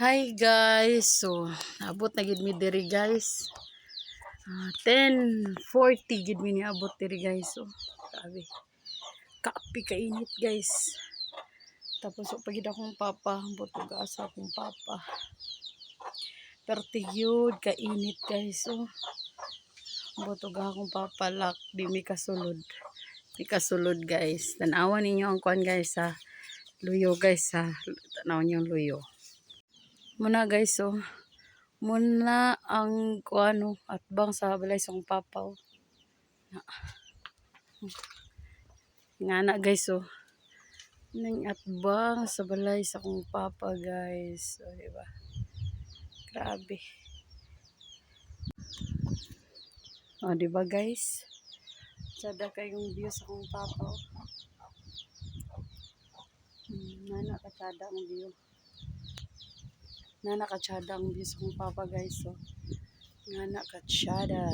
Hi guys, so abot na gid mi diri guys. 10:40 gid mi ni abot diri guys. So grabe. Kapi kainit guys. Tapos pagid akong papa, butog asa akong papa. Pero tigyud kainit guys. So butog akong papa lak di mi kasulod. Di kasulod guys. Tanawan ninyo ang kuan guys sa luyo guys sa tanaw niyo luyo. Muna guys, so muna ang kuano at bang sa balay sa akong papa. Nga na guys, so ning atbang sa balay sa akong papa guys. So diba? Grabe. Oh, diba guys? Sada kayong view sa akong papa. Nana katsada ang view. Nana katsada ang view sa akong papa guys. So nana katsada.